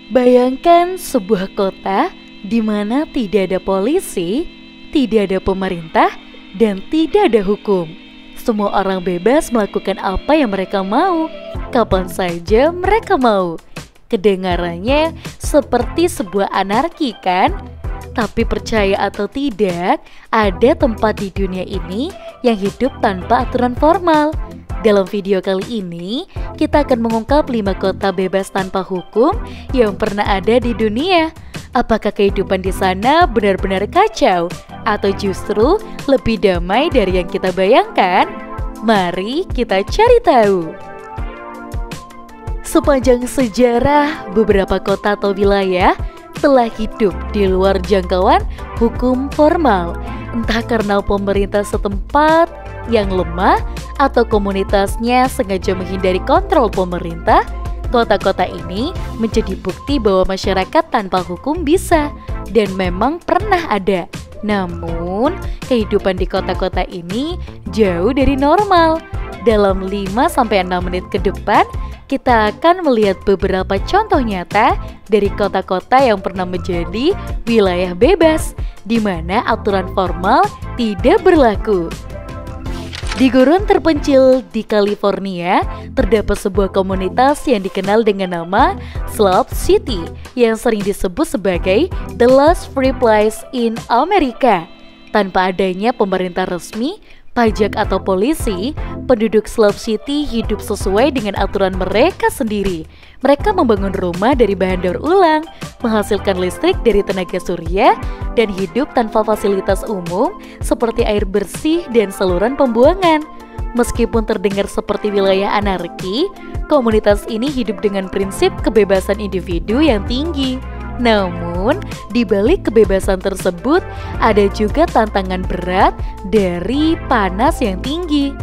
Bayangkan sebuah kota di mana tidak ada polisi, tidak ada pemerintah, dan tidak ada hukum. Semua orang bebas melakukan apa yang mereka mau, kapan saja mereka mau. Kedengarannya seperti sebuah anarki, kan? Tapi percaya atau tidak, ada tempat di dunia ini yang hidup tanpa aturan formal. Dalam video kali ini, kita akan mengungkap 5 kota bebas tanpa hukum yang pernah ada di dunia. Apakah kehidupan di sana benar-benar kacau atau justru lebih damai dari yang kita bayangkan? Mari kita cari tahu. Sepanjang sejarah, beberapa kota atau wilayah telah hidup di luar jangkauan hukum formal, entah karena pemerintah setempat yang lemah atau komunitasnya sengaja menghindari kontrol pemerintah. Kota-kota ini menjadi bukti bahwa masyarakat tanpa hukum bisa dan memang pernah ada. Namun, kehidupan di kota-kota ini jauh dari normal. Dalam 5-6 menit ke depan, kita akan melihat beberapa contoh nyata dari kota-kota yang pernah menjadi wilayah bebas, di mana aturan formal tidak berlaku. Di gurun terpencil di California, terdapat sebuah komunitas yang dikenal dengan nama Slope City, yang sering disebut sebagai The Last Free Place in America. Tanpa adanya pemerintah resmi, pajak atau polisi, penduduk Slope City hidup sesuai dengan aturan mereka sendiri. Mereka membangun rumah dari bahan daur ulang, menghasilkan listrik dari tenaga surya, dan hidup tanpa fasilitas umum seperti air bersih dan saluran pembuangan. Meskipun terdengar seperti wilayah anarki, komunitas ini hidup dengan prinsip kebebasan individu yang tinggi. Namun, di balik kebebasan tersebut, ada juga tantangan berat dari panas yang tinggi.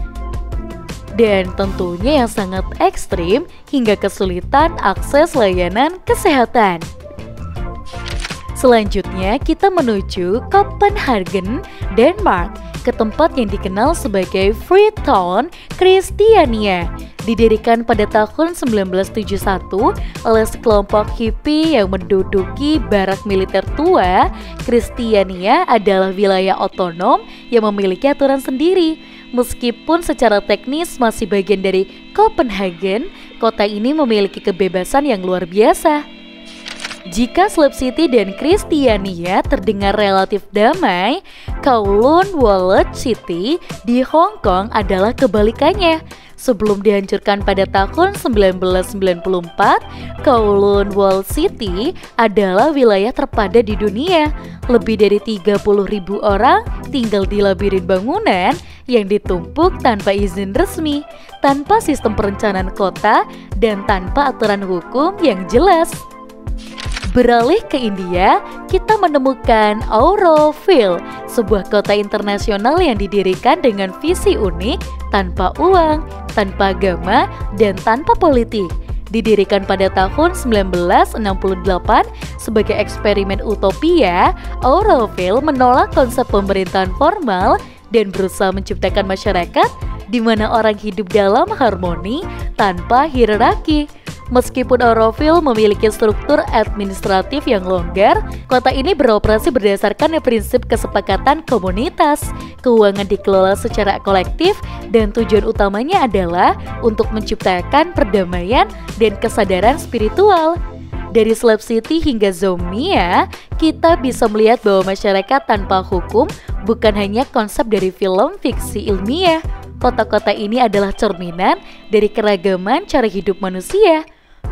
Dan tentunya yang sangat ekstrim hingga kesulitan akses layanan kesehatan. Selanjutnya kita menuju Copenhagen, Denmark, ke tempat yang dikenal sebagai Freetown, Christiania. Didirikan pada tahun 1971 oleh sekelompok hippie yang menduduki barak militer tua. Christiania adalah wilayah otonom yang memiliki aturan sendiri. Meskipun secara teknis masih bagian dari Copenhagen, kota ini memiliki kebebasan yang luar biasa. Jika Slope City dan Christiania terdengar relatif damai, Kowloon Walled City di Hong Kong adalah kebalikannya. Sebelum dihancurkan pada tahun 1994, Kowloon Walled City adalah wilayah terpadat di dunia. Lebih dari 30.000 orang tinggal di labirin bangunan yang ditumpuk tanpa izin resmi, tanpa sistem perencanaan kota, dan tanpa aturan hukum yang jelas. Beralih ke India, kita menemukan Auroville, sebuah kota internasional yang didirikan dengan visi unik, tanpa uang, tanpa agama, dan tanpa politik. Didirikan pada tahun 1968 sebagai eksperimen utopia, Auroville menolak konsep pemerintahan formal dan berusaha menciptakan masyarakat di mana orang hidup dalam harmoni tanpa hierarki. Meskipun Auroville memiliki struktur administratif yang longgar, kota ini beroperasi berdasarkan prinsip kesepakatan komunitas. Keuangan dikelola secara kolektif dan tujuan utamanya adalah untuk menciptakan perdamaian dan kesadaran spiritual. Dari Slope City hingga Zomia, kita bisa melihat bahwa masyarakat tanpa hukum bukan hanya konsep dari film fiksi ilmiah. Kota-kota ini adalah cerminan dari keragaman cara hidup manusia.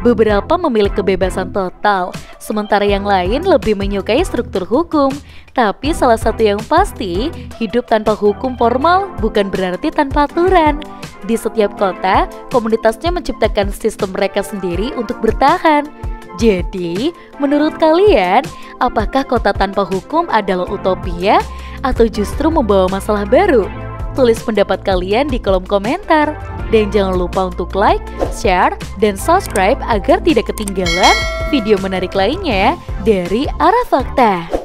Beberapa memiliki kebebasan total, sementara yang lain lebih menyukai struktur hukum. Tapi salah satu yang pasti, hidup tanpa hukum formal bukan berarti tanpa aturan. Di setiap kota, komunitasnya menciptakan sistem mereka sendiri untuk bertahan. Jadi, menurut kalian, apakah kota tanpa hukum adalah utopia atau justru membawa masalah baru? Tulis pendapat kalian di kolom komentar. Dan jangan lupa untuk like, share, dan subscribe agar tidak ketinggalan video menarik lainnya dari Arah Fakta.